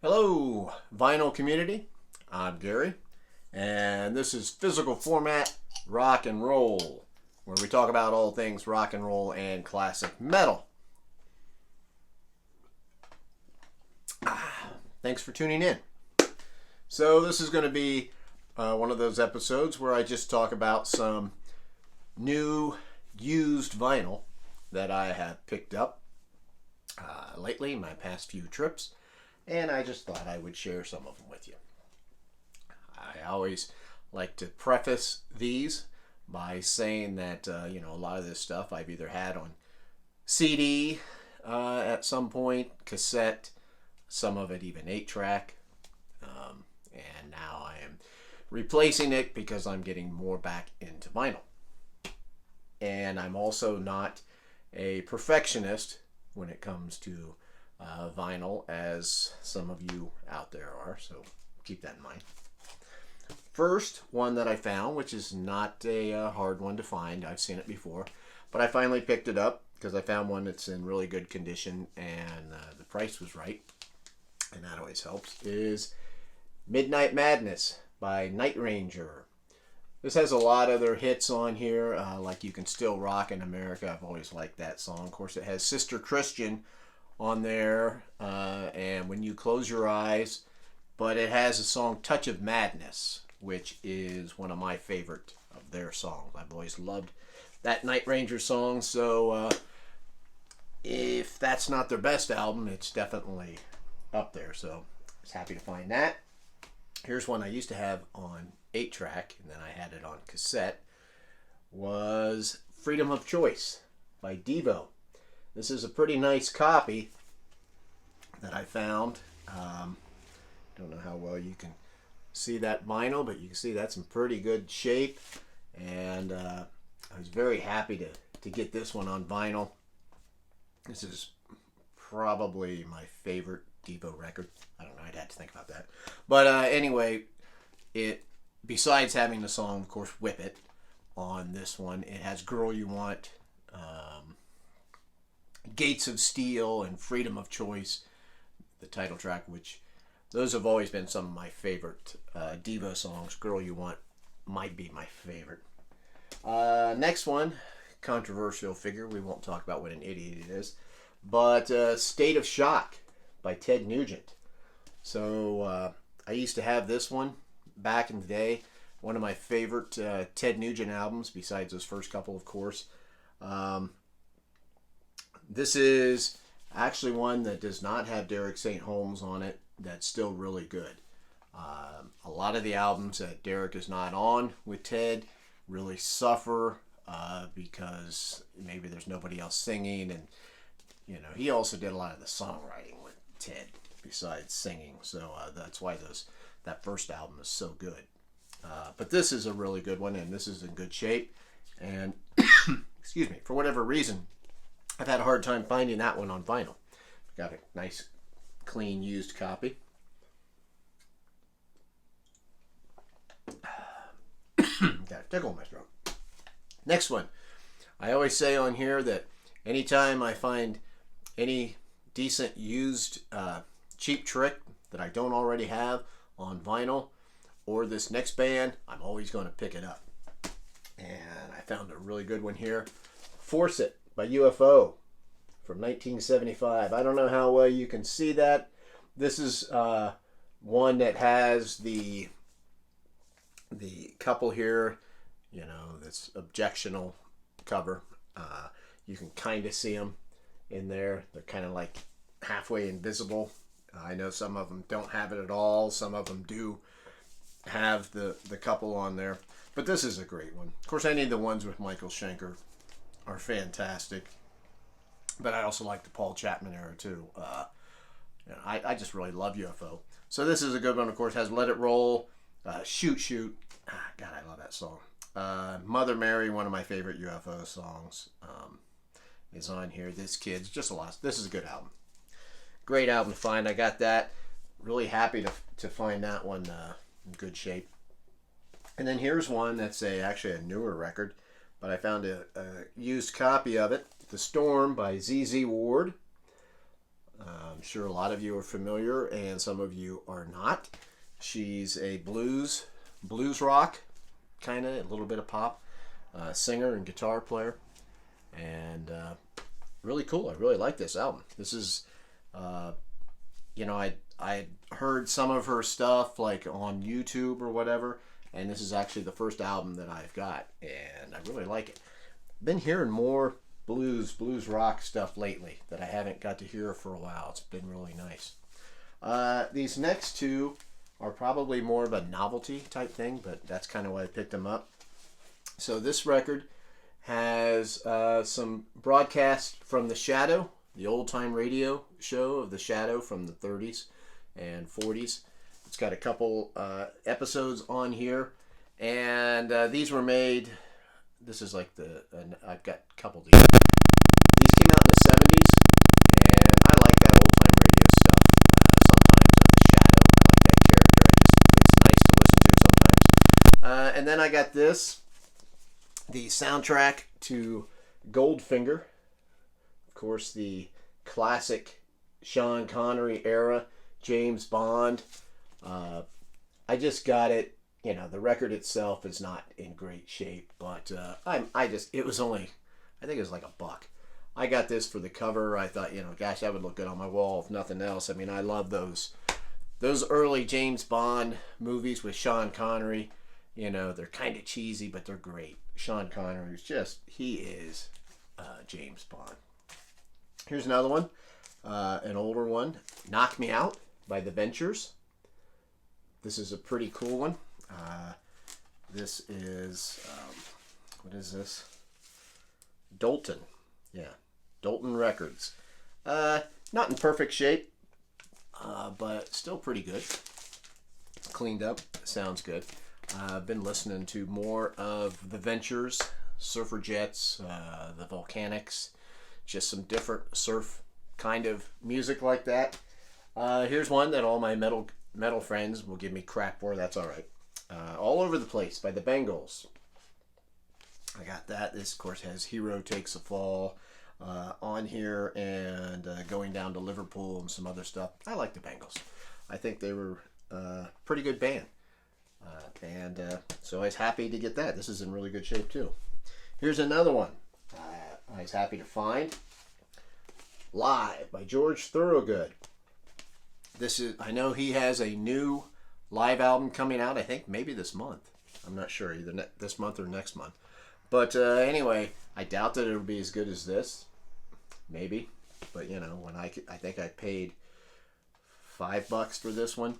Hello, vinyl community. I'm Gary, and this is Physical Format Rock and Roll, where we talk about all things rock and roll and classic metal. Thanks for tuning in. So this is going to be one of those episodes where I just talk about some new used vinyl that I have picked up lately in my past few trips. And I just thought I would share some of them with you. I always like to preface these by saying that, a lot of this stuff I've either had on CD at some point, cassette, some of it even 8-track. And now I am replacing it because I'm getting more back into vinyl. And I'm also not a perfectionist when it comes to vinyl, as some of you out there are, so keep that in mind. First one that I found, which is not a hard one to find, I've seen it before, but I finally picked it up because I found one that's in really good condition and the price was right, and that always helps, is Midnight Madness by Night Ranger. This has a lot of their hits on here, like You Can Still Rock in America. I've always liked that song. Of course, it has Sister Christian on there, and When You Close Your Eyes, but it has a song Touch of Madness, which is one of my favorite of their songs. I've always loved that Night Ranger song, so if that's not their best album, it's definitely up there, so I was happy to find that. Here's one I used to have on 8-track, and then I had it on cassette, was Freedom of Choice by Devo. This is a pretty nice copy that I found. Don't know how well you can see that vinyl, but you can see that's in pretty good shape. And I was very happy to get this one on vinyl. This is probably my favorite Devo record. I don't know, I'd have to think about that. But anyway, it, besides having the song, of course, Whip It on this one, it has Girl You Want, Gates of Steel, and Freedom of Choice, the title track, which those have always been some of my favorite Devo songs. Girl You Want might be my favorite. Next one, controversial figure. We won't talk about what an idiot it is, but State of Shock by Ted Nugent. So I used to have this one back in the day. One of my favorite Ted Nugent albums, besides those first couple, of course. This is actually one that does not have Derek St. Holmes on it. That's still really good. A lot of the albums that Derek is not on with Ted really suffer because maybe there's nobody else singing, and he also did a lot of the songwriting with Ted besides singing. So that's why that first album is so good. But this is a really good one, and this is in good shape. And excuse me, for whatever reason, I've had a hard time finding that one on vinyl. Got a nice, clean, used copy. Got a tickle in my throat. Next one. I always say on here that anytime I find any decent used Cheap Trick that I don't already have on vinyl, or this next band, I'm always going to pick it up. And I found a really good one here. Force It by UFO from 1975. I don't know how well you can see that. This is one that has the couple here, this objectional cover. You can kind of see them in there. They're kind of like halfway invisible. I know some of them don't have it at all. Some of them do have the couple on there. But this is a great one. Of course, any of the ones with Michael Schenker are fantastic. But I also like the Paul Chapman era too. I just really love UFO. So this is a good one. Of course, has Let It Roll, Shoot Shoot. God, I love that song. Mother Mary, one of my favorite UFO songs, is on here. This Kid's just a lot. This is a good album. Great album to find. I got that. Really happy to find that one in good shape. And then here's one that's actually a newer record, but I found a used copy of it. The Storm by ZZ Ward. I'm sure a lot of you are familiar and some of you are not. She's a blues rock, kind of, a little bit of pop, singer and guitar player. And really cool. I really like this album. This is, I heard some of her stuff like on YouTube or whatever, and this is actually the first album that I've got, and I really like it. Been hearing more blues rock stuff lately that I haven't got to hear for a while. It's been really nice. These next two are probably more of a novelty type thing, but that's kind of why I picked them up. So this record has some broadcast from The Shadow, the old-time radio show of The Shadow from the 30s and 40s. It's got a couple episodes on here, and these were made. This is like I've got a couple of these. These came out in the 70s, and I like that old-time radio stuff. Sometimes of The Shadow, I like that character. It's nice to listen to sometimes. And then I got this, the soundtrack to Goldfinger. Of course, the classic Sean Connery era James Bond. I just got it. You know, the record itself is not in great shape, but it was only, I think it was like $1. I got this for the cover. I thought, gosh, that would look good on my wall if nothing else. I mean, I love those early James Bond movies with Sean Connery. They're kind of cheesy, but they're great. Sean Connery he is James Bond. Here's another one, an older one, Knock Me Out by The Ventures. This is a pretty cool one. This is, what is this? Dalton. Yeah, Dalton Records. Not in perfect shape, but still pretty good. Cleaned up, sounds good. I've been listening to more of The Ventures, Surfer Jets, the Volcanics, just some different surf kind of music like that. Here's one that all my metal friends will give me crap for. That's all right. All Over the Place by the Bengals. I got that. This, of course, has Hero Takes a Fall on here, and Going Down to Liverpool and some other stuff. I like the Bengals. I think they were a pretty good band. So I was happy to get that. This is in really good shape, too. Here's another one I was happy to find. Live by George Thorogood. I know he has a new live album coming out, I think maybe this month. I'm not sure, either this month or next month. But anyway, I doubt that it'll be as good as this. Maybe. But, when I think I paid $5 for this one.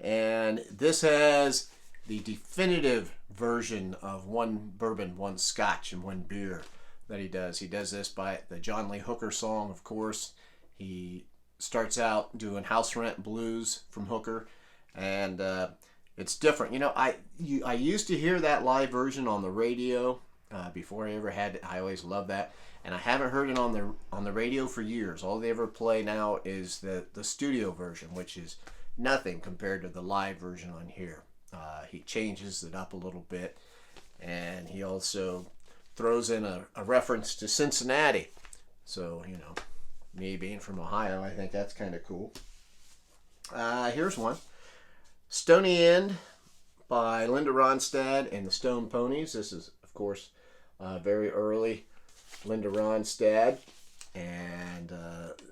And this has the definitive version of one bourbon, one scotch, and one beer that he does. He does this by the John Lee Hooker song, of course. He starts out doing House Rent Blues from Hooker, and it's different. I used to hear that live version on the radio before I ever had it. I always loved that, and I haven't heard it on the radio for years. All they ever play now is the studio version, which is nothing compared to the live version on here. He changes it up a little bit, and he also throws in a reference to Cincinnati. So, me being from Ohio, I think that's kind of cool. Here's one. Stony End by Linda Ronstadt and the Stone Ponies. This is, of course, very early Linda Ronstadt, and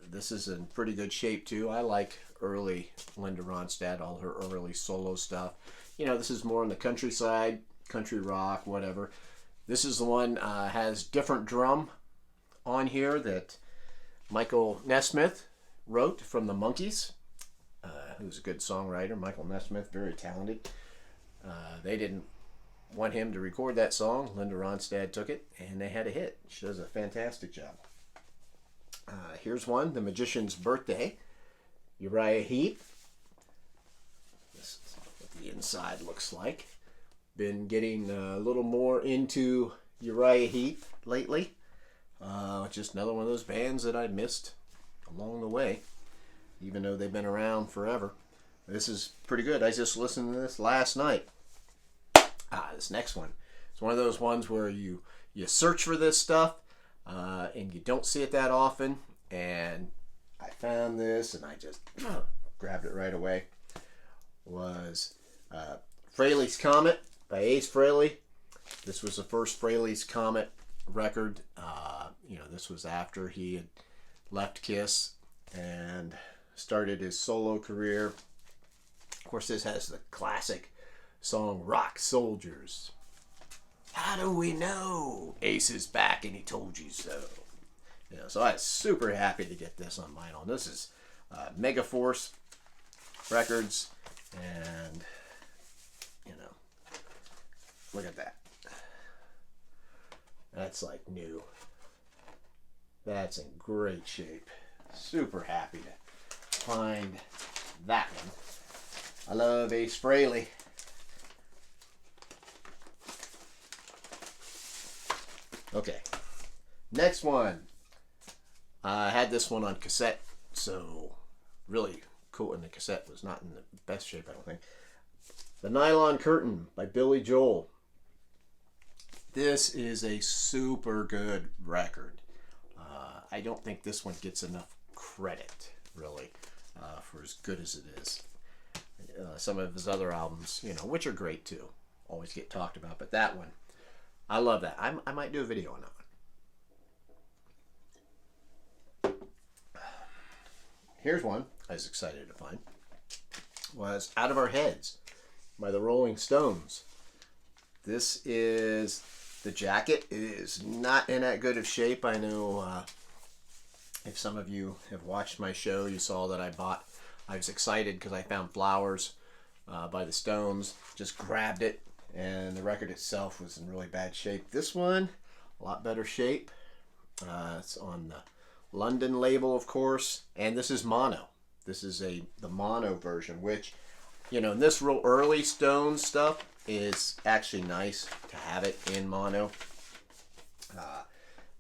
this is in pretty good shape, too. I like early Linda Ronstadt, all her early solo stuff. This is more on the countryside, country rock, whatever. This is the one has different drum on here that Michael Nesmith wrote from the Monkees, who's a good songwriter. Michael Nesmith, very talented. They didn't want him to record that song. Linda Ronstadt took it, and they had a hit. She does a fantastic job. Here's one, The Magician's Birthday, Uriah Heep. This is what the inside looks like. Been getting a little more into Uriah Heep lately. Just another one of those bands that I missed along the way, even though they've been around forever. This is pretty good. I just listened to this last night. This next one. It's one of those ones where you search for this stuff and you don't see it that often, and I found this and I just grabbed it right away, was Fraley's Comment by Ace Frehley. This was the first Fraley's Comment record. This was after he had left Kiss and started his solo career. Of course, this has the classic song Rock Soldiers. How do we know? Ace is back and he told you so. So I was super happy to get this on vinyl. And this is Megaforce Records, and look at that. That's like new. That's in great shape. Super happy to find that one. I love Ace Frehley. Okay, next one. I had this one on cassette, so really cool, and the cassette was not in the best shape, I don't think. The Nylon Curtain by Billy Joel. This is a super good record. I don't think this one gets enough credit, really, for as good as it is. Some of his other albums, which are great too, always get talked about, but that one, I love that. I might do a video on that one. Here's one I was excited to find. Was Out of Our Heads by the Rolling Stones. This is, the jacket is not in that good of shape. I know if some of you have watched my show, you saw that I was excited because I found Flowers by the Stones. Just grabbed it, and the record itself was in really bad shape. This one, a lot better shape. It's on the London label, of course, and this is mono. This is the mono version, which, in this real early Stones stuff is actually nice to have it in mono.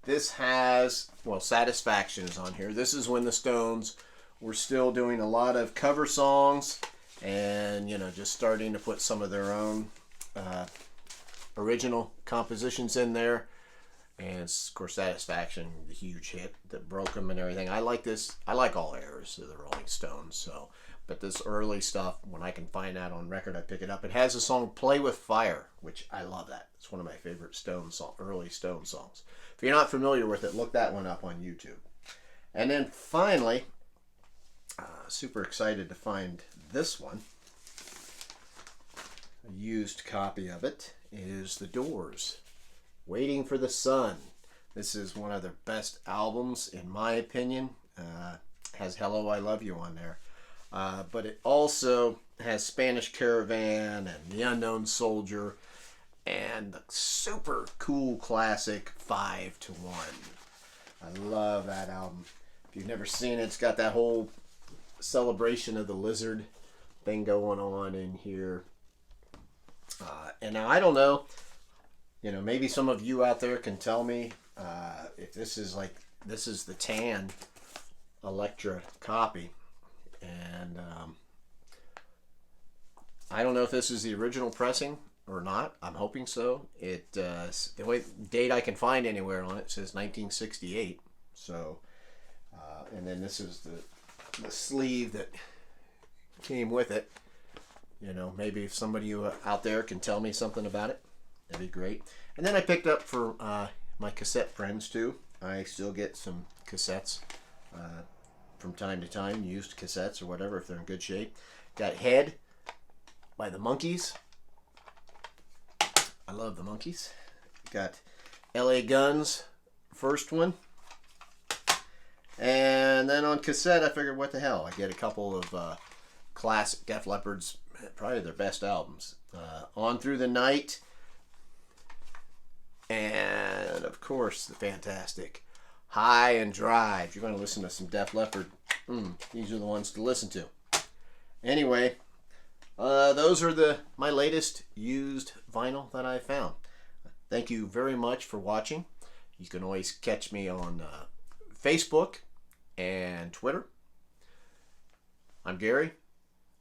This has, Satisfaction is on here. This is when the Stones were still doing a lot of cover songs and, just starting to put some of their own original compositions in there. And, of course, Satisfaction, the huge hit that broke them and everything. I like this. I like all eras of the Rolling Stones. So, but this early stuff, when I can find that on record, I pick it up. It has the song Play With Fire, which I love that. It's one of my favorite early Stone songs. If you're not familiar with it, look that one up on YouTube. And then finally, super excited to find this one. A used copy of it is The Doors, Waiting for the Sun. This is one of their best albums, in my opinion. Has Hello, I Love You on there. But it also has Spanish Caravan and The Unknown Soldier and the super cool classic 5 to 1. I love that album. If you've never seen it, it's got that whole celebration of the lizard thing going on in here. And now I don't know, maybe some of you out there can tell me if this is the tan Elektra copy. And I don't know if this is the original pressing or not. I'm hoping so. The only date I can find anywhere on it says 1968. So, and then this is the sleeve that came with it. Maybe if somebody out there can tell me something about it, that'd be great. And then I picked up for my cassette friends too. I still get some cassettes from time to time, used cassettes or whatever, if they're in good shape. Got Head by the Monkees. I love the Monkees. Got LA Guns, first one. And then on cassette, I figured, what the hell? I get a couple of classic Def Leppard's, probably their best albums. On Through the Night. And, of course, the fantastic High and Dry. If you're going to listen to some Def Leppard, these are the ones to listen to. Anyway, those are my latest used vinyl that I found. Thank you very much for watching. You can always catch me on Facebook and Twitter. I'm Gary,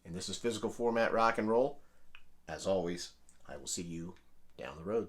and this is Physical Format Rock and Roll. As always, I will see you down the road.